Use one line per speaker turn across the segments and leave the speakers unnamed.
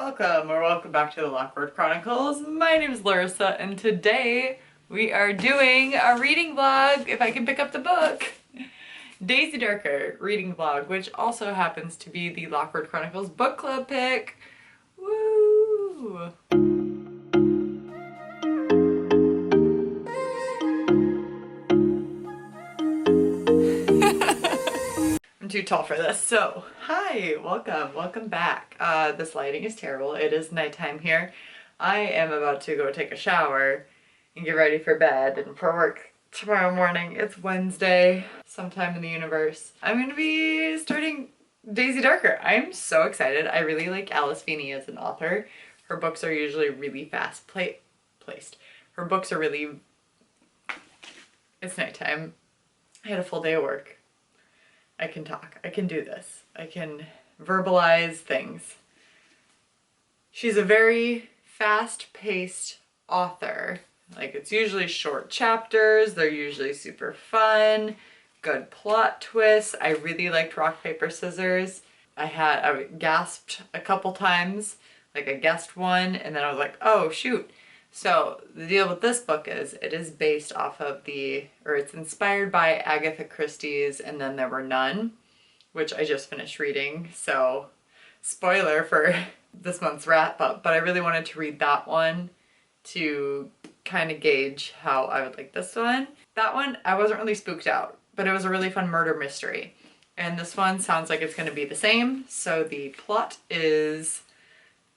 Welcome or welcome back to the Lockwood Chronicles. My name is Larissa and today we are doing a reading vlog, if I can pick up the book. Daisy Darker reading vlog, which also happens to be the Lockwood Chronicles book club pick. Woo! I'm too tall for this. So, hi, welcome back. This lighting is terrible. It is nighttime here. I am about to go take a shower and get ready for bed and for work tomorrow morning. It's Wednesday, sometime in the universe. I'm going to be starting Daisy Darker. I'm so excited. I really like Alice Feeney as an author. Her books are usually really fast placed. Her books are really... It's nighttime. I had a full day of work. I can talk. I can do this. I can verbalize things. She's a very fast-paced author. Like, it's usually short chapters. They're usually super fun. Good plot twists. I really liked Rock, Paper, Scissors. I gasped a couple times. Like, I guessed one, and then I was like, oh, shoot. So the deal with this book is it is based off of it's inspired by Agatha Christie's And Then There Were None, which I just finished reading. So spoiler for this month's wrap up, but I really wanted to read that one to kind of gauge how I would like this one. That one, I wasn't really spooked out, but it was a really fun murder mystery. And this one sounds like it's going to be the same. So the plot is...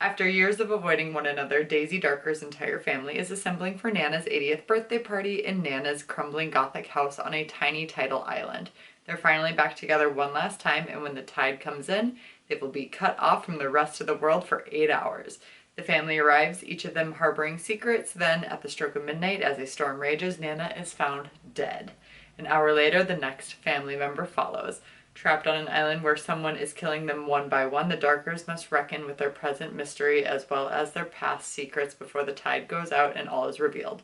After years of avoiding one another, Daisy Darker's entire family is assembling for Nana's 80th birthday party in Nana's crumbling Gothic house on a tiny tidal island. They're finally back together one last time, and when the tide comes in, they will be cut off from the rest of the world for 8 hours. The family arrives, each of them harboring secrets. Then, at the stroke of midnight, as a storm rages, Nana is found dead. An hour later, the next family member follows. Trapped on an island where someone is killing them one by one, the Darkers must reckon with their present mystery as well as their past secrets before the tide goes out and all is revealed.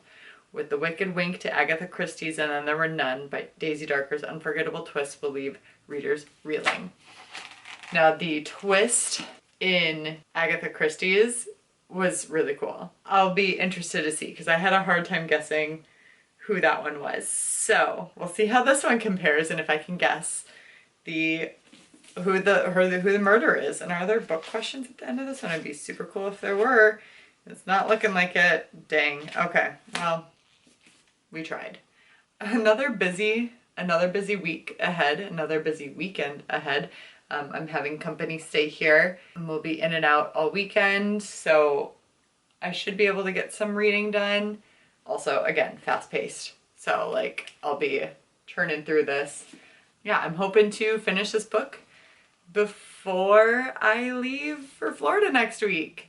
With the wicked wink to Agatha Christie's And Then There Were None, but Daisy Darker's unforgettable twist will leave readers reeling. Now, the twist in Agatha Christie's was really cool. I'll be interested to see because I had a hard time guessing who that one was. So we'll see how this one compares and if I can guess who the murderer is. And are there book questions at the end of this one? It'd be super cool if there were. It's not looking like it. Dang. Okay. Well, we tried. Another busy week ahead. Another busy weekend ahead. I'm having company stay here and we'll be in and out all weekend. So I should be able to get some reading done. Also, again, fast paced. So like I'll be churning through this. Yeah, I'm hoping to finish this book before I leave for Florida next week.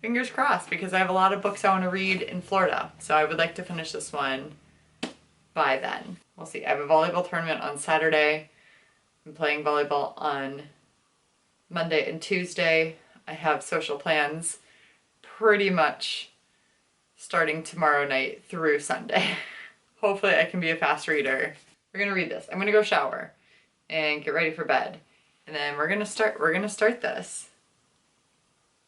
Fingers crossed, because I have a lot of books I want to read in Florida. So I would like to finish this one by then. We'll see. I have a volleyball tournament on Saturday. I'm playing volleyball on Monday and Tuesday. I have social plans pretty much starting tomorrow night through Sunday. Hopefully I can be a fast reader. We're gonna read this. I'm gonna go shower and get ready for bed. And then we're gonna start this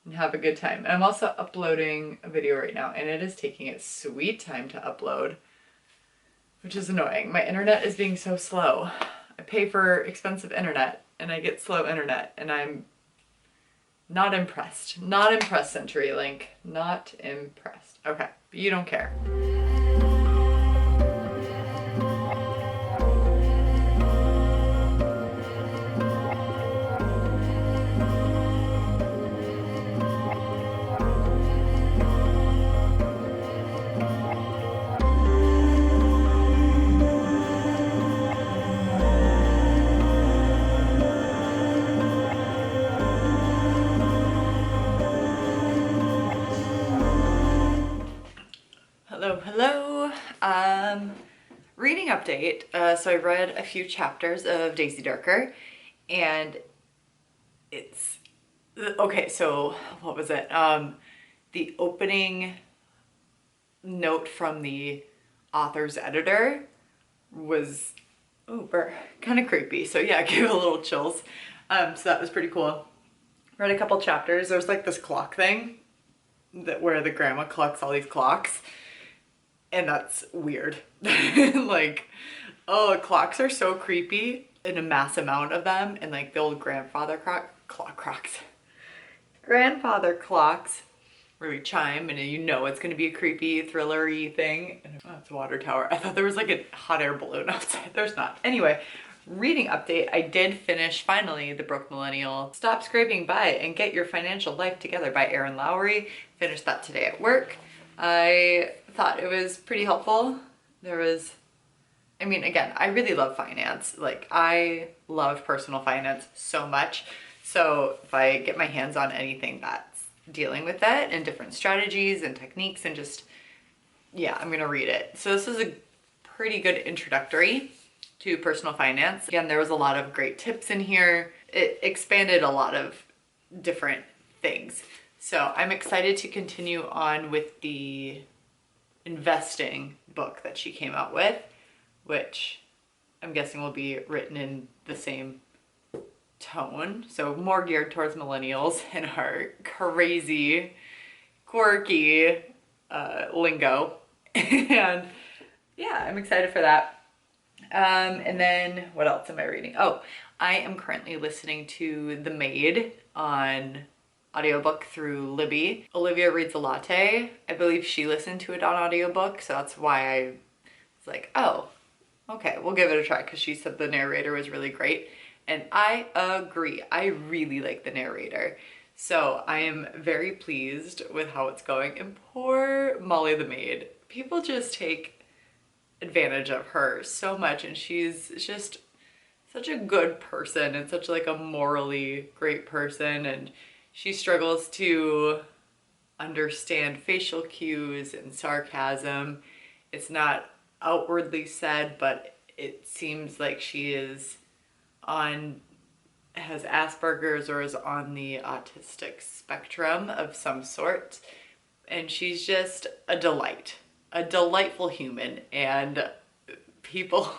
and have a good time. And I'm also uploading a video right now and it is taking its sweet time to upload, which is annoying. My internet is being so slow. I pay for expensive internet and I get slow internet and I'm not impressed. Not impressed, CenturyLink. Not impressed. Okay, but you don't care. Hello. Reading update. So I read a few chapters of Daisy Darker and it's okay. So what was it? The opening note from the author's editor was kind of creepy. So yeah, it gave a little chills. So that was pretty cool. Read a couple chapters. There's like this clock thing that where the grandma collects all these clocks, and that's weird. Like, oh, clocks are so creepy, in a mass amount of them, and like the old grandfather grandfather clocks where we chime and you know it's gonna be a creepy thrillery thing. Oh, it's a water tower. I thought there was like a hot air balloon outside. There's not. Anyway, reading update. I did finish finally the book Millennial. Stop Scraping By and Get Your Financial Life Together by Erin Lowry. Finished that today at work. I thought it was pretty helpful. I mean, again, I really love finance. Like, I love personal finance so much. So if I get my hands on anything that's dealing with that and different strategies and techniques and just, yeah, I'm gonna read it. So this is a pretty good introductory to personal finance. Again, there was a lot of great tips in here. It expanded a lot of different things. So I'm excited to continue on with the investing book that she came out with, which I'm guessing will be written in the same tone. So more geared towards millennials and our crazy, quirky lingo. And yeah, I'm excited for that. And then what else am I reading? Oh, I am currently listening to The Maid on audiobook through Libby. Olivia Reads a Latte. I believe she listened to it on audiobook, so that's why I was like, oh, okay, we'll give it a try, because she said the narrator was really great. And I agree. I really like the narrator. So I am very pleased with how it's going. And poor Molly the maid. People just take advantage of her so much, and she's just such a good person and such like a morally great person, and she struggles to understand facial cues and sarcasm. It's not outwardly said, but it seems like she has Asperger's or is on the autistic spectrum of some sort. And she's just a delight, a delightful human. And people,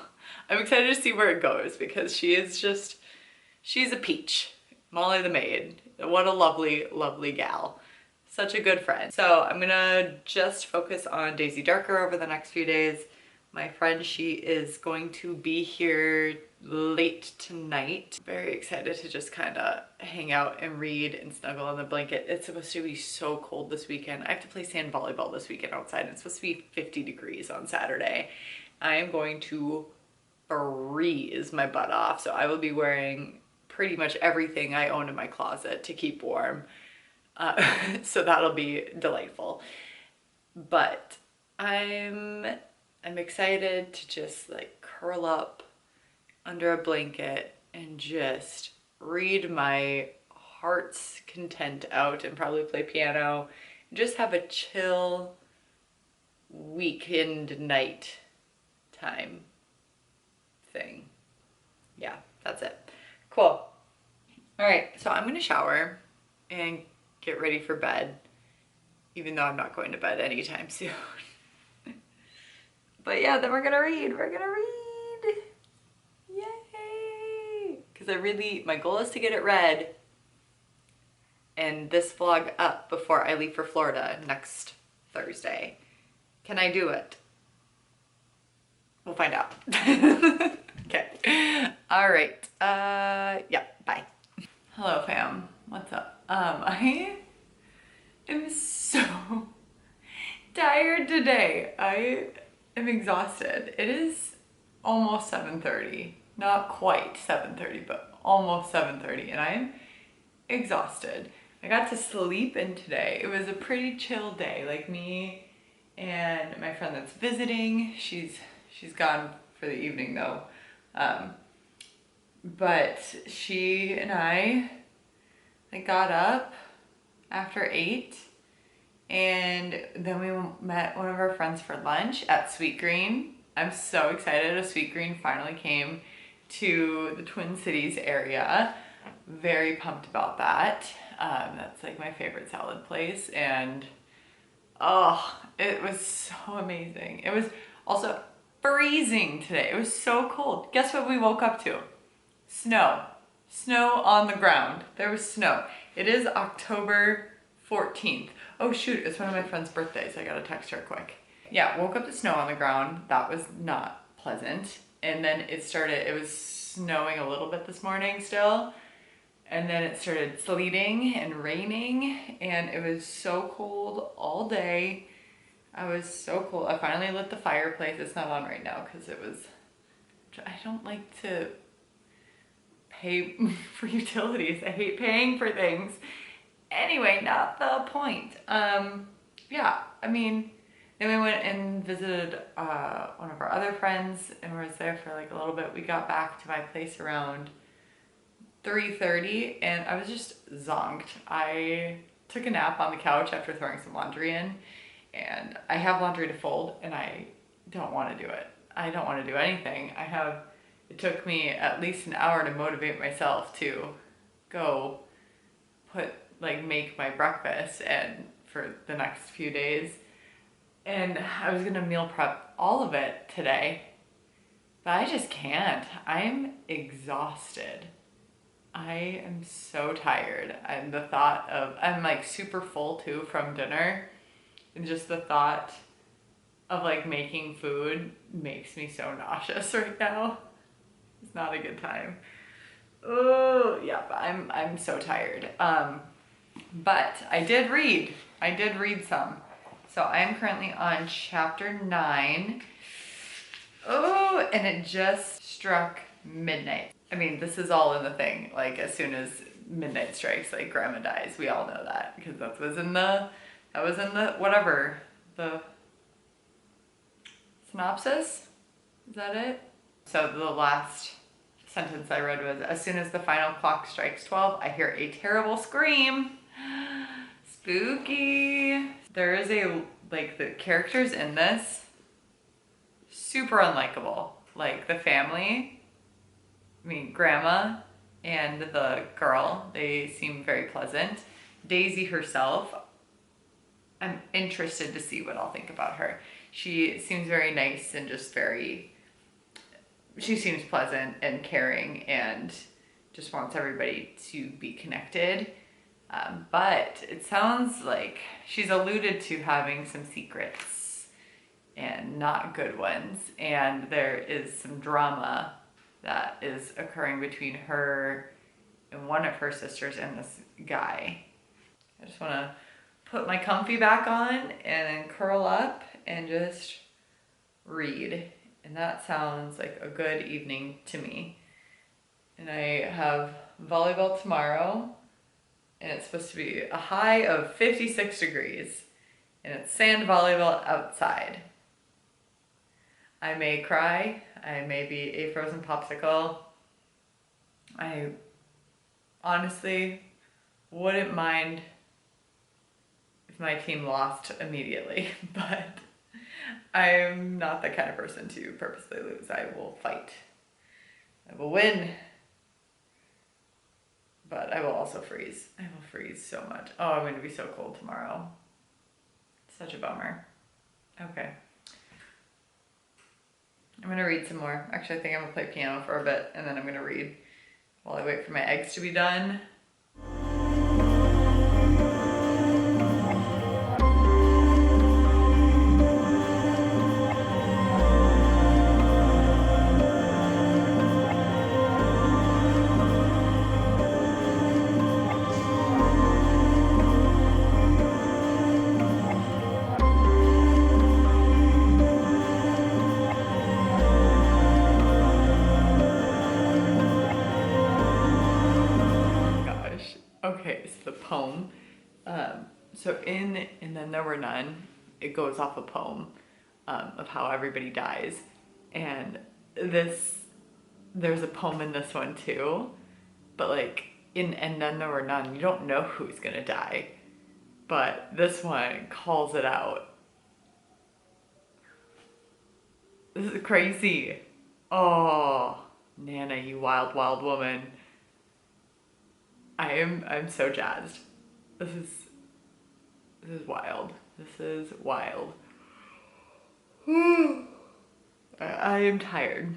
I'm excited to see where it goes, because she's a peach. Molly the maid. What a lovely, lovely gal. Such a good friend. So I'm gonna just focus on Daisy Darker over the next few days. My friend, she is going to be here late tonight. Very excited to just kind of hang out and read and snuggle on the blanket. It's supposed to be so cold this weekend. I have to play sand volleyball this weekend outside. It's supposed to be 50 degrees on Saturday. I am going to freeze my butt off. So I will be wearing pretty much everything I own in my closet to keep warm. So that'll be delightful. But I'm excited to just like curl up under a blanket and just read my heart's content out and probably play piano and just have a chill weekend night time thing. Yeah, that's it. Cool. All right, so I'm gonna shower and get ready for bed, even though I'm not going to bed anytime soon. But yeah, then we're gonna read. Yay! Because my goal is to get it read and this vlog up before I leave for Florida next Thursday. Can I do it? We'll find out. Okay. All right. Yeah, bye. Hello, fam. What's up? I am so tired today. I am exhausted. It is almost 7:30. Not quite 7:30, but almost 7:30, and I'm exhausted. I got to sleep in today. It was a pretty chill day. Like, me and my friend that's visiting, she's gone for the evening though. But she and I got up after 8, and then we met one of our friends for lunch at Sweet Green. I'm so excited. A Sweet Green finally came to the Twin Cities area. Very pumped about that. That's like my favorite salad place, and oh, it was so amazing. It was also freezing today. It was so cold. Guess what we woke up to? Snow. Snow on the ground. There was snow. It is October 14th. Oh shoot, it's one of my friend's birthdays. I gotta text her quick. Yeah, woke up to snow on the ground. That was not pleasant. And then it was snowing a little bit this morning still. And then it started sleeting and raining and it was so cold all day. I was so cold. I finally lit the fireplace. It's not on right now because I don't like to pay for utilities. I hate paying for things. Anyway, not the point. Yeah, I mean, then we went and visited one of our other friends and we was there for like a little bit. We got back to my place around 3:30 and I was just zonked. I took a nap on the couch after throwing some laundry in, and I have laundry to fold and I don't want to do it. I don't want to do anything. It took me at least an hour to motivate myself to go make my breakfast and for the next few days. And I was gonna meal prep all of it today, but I just can't. I'm exhausted. I am so tired. And I'm like super full too from dinner. And just the thought of like making food makes me so nauseous right now. It's not a good time. Oh yeah, but I'm so tired. But I did read some. So I'm currently on chapter 9. Oh, and it just struck midnight. I mean, this is all in the thing. Like as soon as midnight strikes, like grandma dies. We all know that because that was in the whatever, the synopsis. Is that it? So the last sentence I read was, as soon as the final clock strikes 12, I hear a terrible scream. Spooky. There is the characters in this, super unlikable. Like the family, I mean, grandma and the girl, they seem very pleasant. Daisy herself, I'm interested to see what I'll think about her. She seems very nice and she seems pleasant and caring and just wants everybody to be connected. But it sounds like she's alluded to having some secrets and not good ones. And there is some drama that is occurring between her and one of her sisters and this guy. I just want to put my comfy back on and then curl up and just read. And that sounds like a good evening to me. And I have volleyball tomorrow, and it's supposed to be a high of 56 degrees, and it's sand volleyball outside. I may cry, I may be a frozen popsicle. I honestly wouldn't mind if my team lost immediately, but I'm not the kind of person to purposely lose. I will fight. I will win. But I will also freeze. I will freeze so much. Oh, I'm going to be so cold tomorrow. Such a bummer. Okay. I'm going to read some more. Actually, I think I'm going to play piano for a bit, and then I'm going to read while I wait for my eggs to be done. Okay, so the poem. So in And Then There Were None, it goes off a poem of how everybody dies. And there's a poem in this one too. But like in And Then There Were None, you don't know who's gonna die. But this one calls it out. This is crazy. Oh, Nana, you wild, wild woman. I'm so jazzed. This is wild. This is wild. I am tired.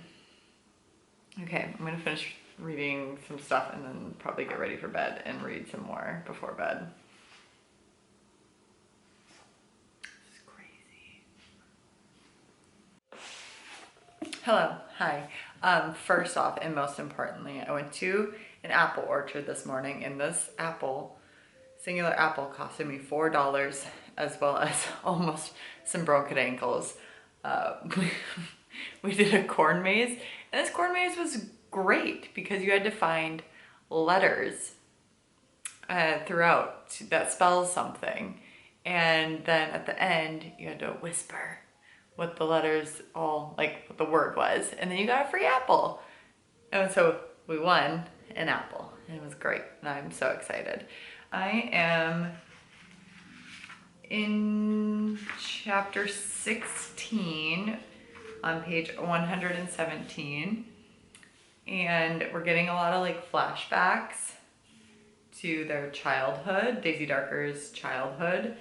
Okay, I'm gonna finish reading some stuff and then probably get ready for bed and read some more before bed. This is crazy. Hello, hi. First off, and most importantly, I went to an apple orchard this morning, and this singular apple costed me $4, as well as almost some broken ankles. We did a corn maze, and this corn maze was great because you had to find letters throughout that spells something, and then at the end you had to whisper what the letters what the word was, and then you got a free apple. And so we won an apple, and it was great, and I'm so excited. I am in chapter 16 on page 117, and we're getting a lot of like flashbacks to their childhood, Daisy Darker's childhood,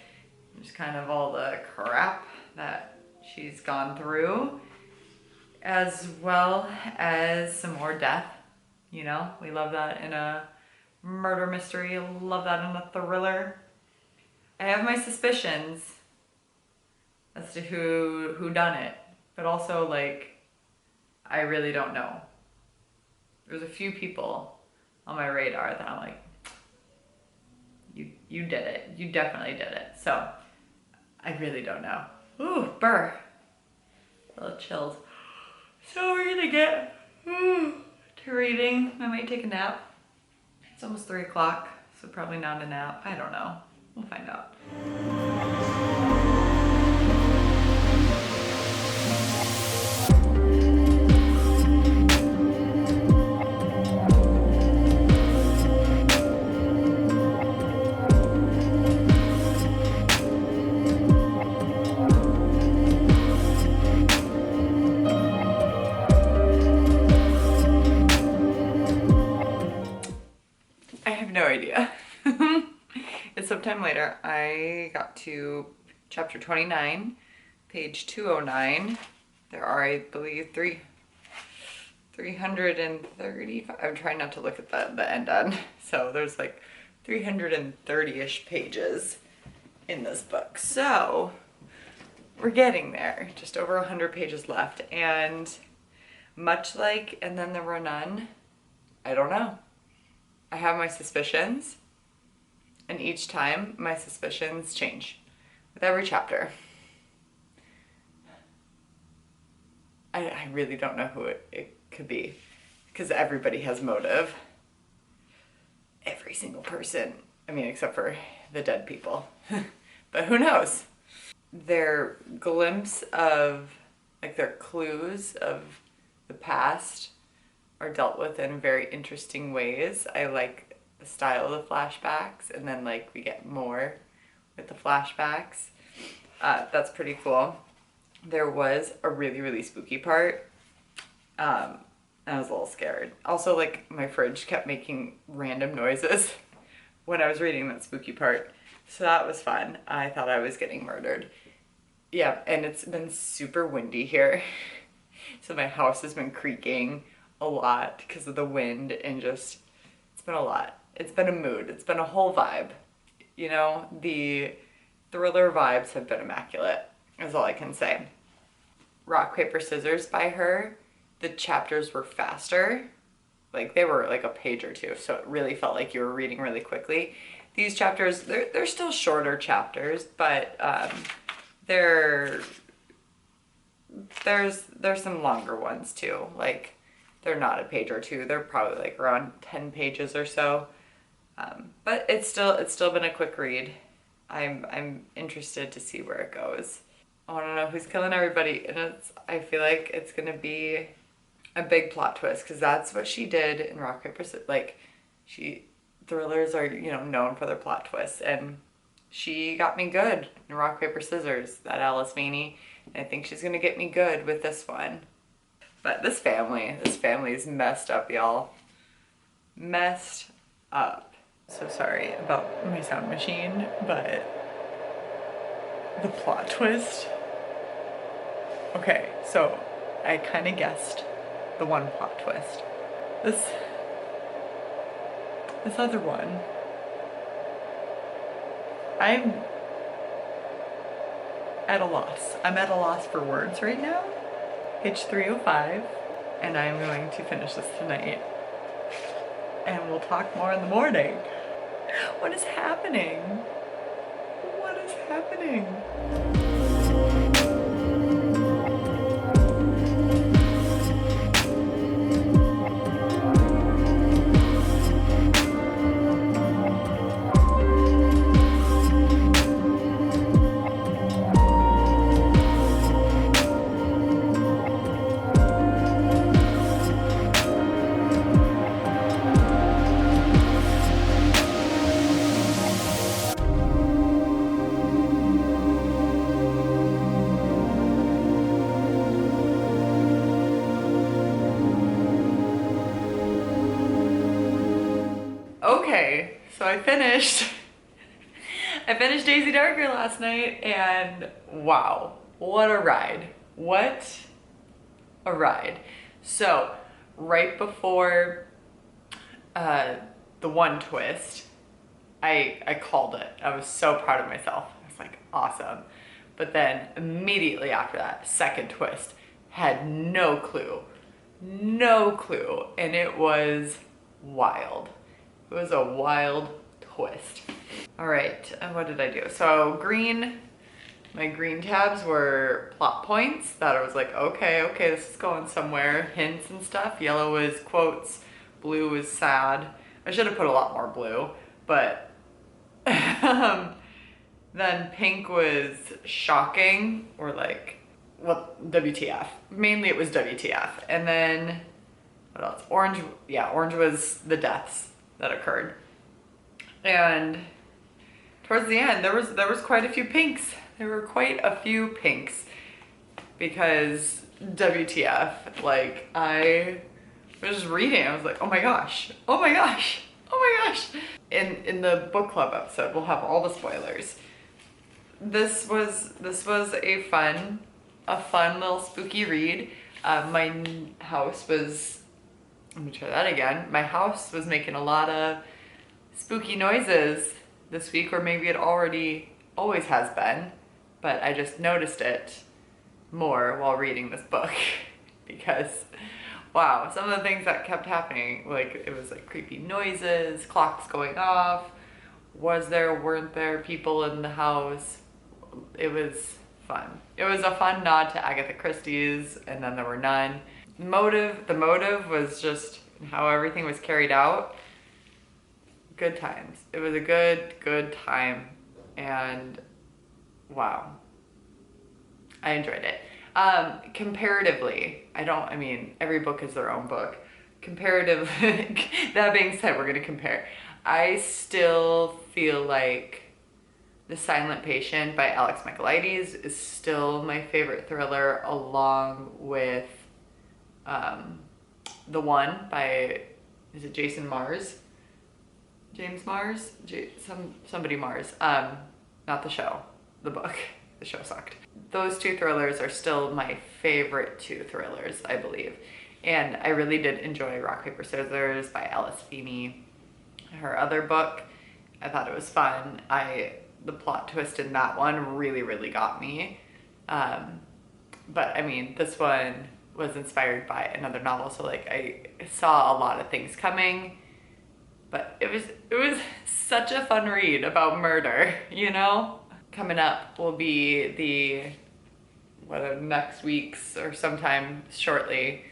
just kind of all the crap that she's gone through, as well as some more death. You know, we love that in a murder mystery, love that in a thriller. I have my suspicions as to who done it, but also like I really don't know. There's a few people on my radar that I'm like, you did it. You definitely did it. So I really don't know. Ooh, burr. A little chills. So we're gonna get to reading. I might take a nap. It's almost 3 o'clock, so probably not a nap. I don't know. We'll find out. I have no idea. It's sometime later. I got to chapter 29, page 209. There are, I believe, 335. I'm trying not to look at the end on. So there's like 330-ish pages in this book. So we're getting there. Just over 100 pages left. And much like And Then There Were None, I don't know. I have my suspicions, and each time my suspicions change with every chapter. I really don't know who it could be, because everybody has motive. Every single person. I mean, except for the dead people. But who knows? Their glimpse of, like their clues of the past are dealt with in very interesting ways. I like the style of the flashbacks, and then like we get more with the flashbacks. That's pretty cool. There was a really, really spooky part. I was a little scared. Also, like my fridge kept making random noises when I was reading that spooky part. So that was fun. I thought I was getting murdered. Yeah, and it's been super windy here. So my house has been creaking a lot because of the wind, and just, it's been a lot. It's been a mood. It's been a whole vibe. You know, the thriller vibes have been immaculate, is all I can say. Rock, Paper, Scissors by her, the chapters were faster. Like they were like a page or two, so it really felt like you were reading really quickly. These chapters, they're still shorter chapters, but there's some longer ones too. Like they're not a page or two. They're probably like around 10 pages or so. But it's still been a quick read. I'm interested to see where it goes. I want to know who's killing everybody, and I feel like it's gonna be a big plot twist, because that's what she did in Rock, Paper, Scissors. Like thrillers are, you know, known for their plot twists, and she got me good in Rock, Paper, Scissors, that Alice Meany. And I think she's gonna get me good with this one. But this family is messed up, y'all. Messed up. So sorry about my sound machine, but the plot twist. Okay, so I kind of guessed the one plot twist. this other one. I'm at a loss. I'm at a loss for words right now. Page 305, and I'm going to finish this tonight. And we'll talk more in the morning. What is happening? What is happening? Okay, so I finished Daisy Darker last night, and wow, what a ride. What a ride. So, right before the one twist, I called it. I was so proud of myself. I was like, awesome. But then immediately after that, second twist, had no clue. No clue. And it was wild. It was a wild twist. All right, and what did I do? So my green tabs were plot points that I was like, okay, this is going somewhere, hints and stuff. Yellow was quotes, blue was sad. I should have put a lot more blue, but then pink was shocking, or like, what, WTF. Mainly it was WTF. And then, what else? Orange, yeah, orange was the deaths that occurred. And towards the end, there was quite a few pinks. There were quite a few pinks because WTF, like I was just reading, I was like, oh my gosh, oh my gosh, oh my gosh. In the book club episode, we'll have all the spoilers. This was a fun little spooky read. My house was, let me try that again. My house was making a lot of spooky noises this week, or maybe it always has been, but I just noticed it more while reading this book because wow, some of the things that kept happening, like it was like creepy noises, clocks going off, weren't there people in the house. It was fun. It was a fun nod to Agatha Christie's, and then there were none. The motive was just how everything was carried out. Good times. It was a good time, and wow, I enjoyed it. Comparatively, I mean, every book is their own book. Comparative, that being said, we're gonna compare. I still feel like The Silent Patient by Alex Michaelides is still my favorite thriller, along with The One by, is it Jason Mars? James Mars? Somebody Mars. Not the show, the book. The show sucked. Those two thrillers are still my favorite two thrillers, I believe. And I really did enjoy Rock, Paper, Scissors by Alice Feeney. Her other book, I thought it was fun. The plot twist in that one really got me. But I mean, this one was inspired by another novel, so like I saw a lot of things coming. But it was such a fun read about murder, you know? Coming up will be next week's or sometime shortly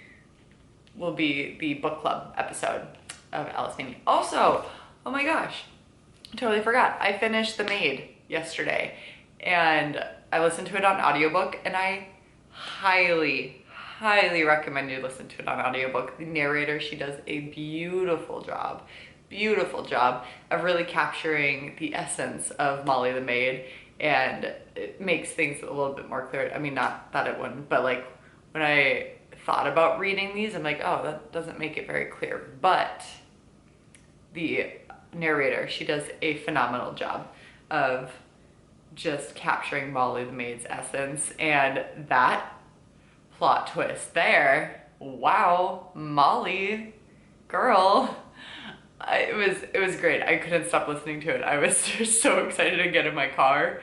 will be the book club episode of Alice Feeney. Also, oh my gosh, I totally forgot. I finished The Maid yesterday, and I listened to it on audiobook, and I highly recommend you listen to it on audiobook. The narrator, she does a beautiful job of really capturing the essence of Molly the Maid, and it makes things a little bit more clear. I mean, not that it wouldn't, but like when I thought about reading these, I'm like, oh, that doesn't make it very clear. But the narrator, she does a phenomenal job of just capturing Molly the Maid's essence, and that plot twist there, wow, Molly, girl, It was great. I couldn't stop listening to it. I was just so excited to get in my car.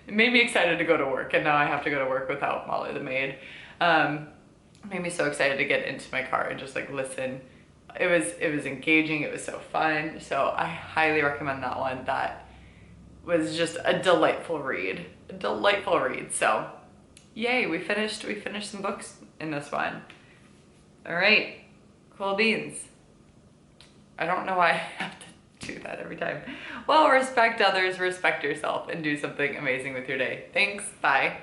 It made me excited to go to work, and now I have to go to work without Molly the maid. Made me so excited to get into my car and just like listen. It was engaging. It was so fun. So I highly recommend that one. That was just a delightful read. A delightful read. So yay, we finished some books in this one. All right, cool beans. I don't know why I have to do that every time. Well, respect others, respect yourself, and do something amazing with your day. Thanks, bye.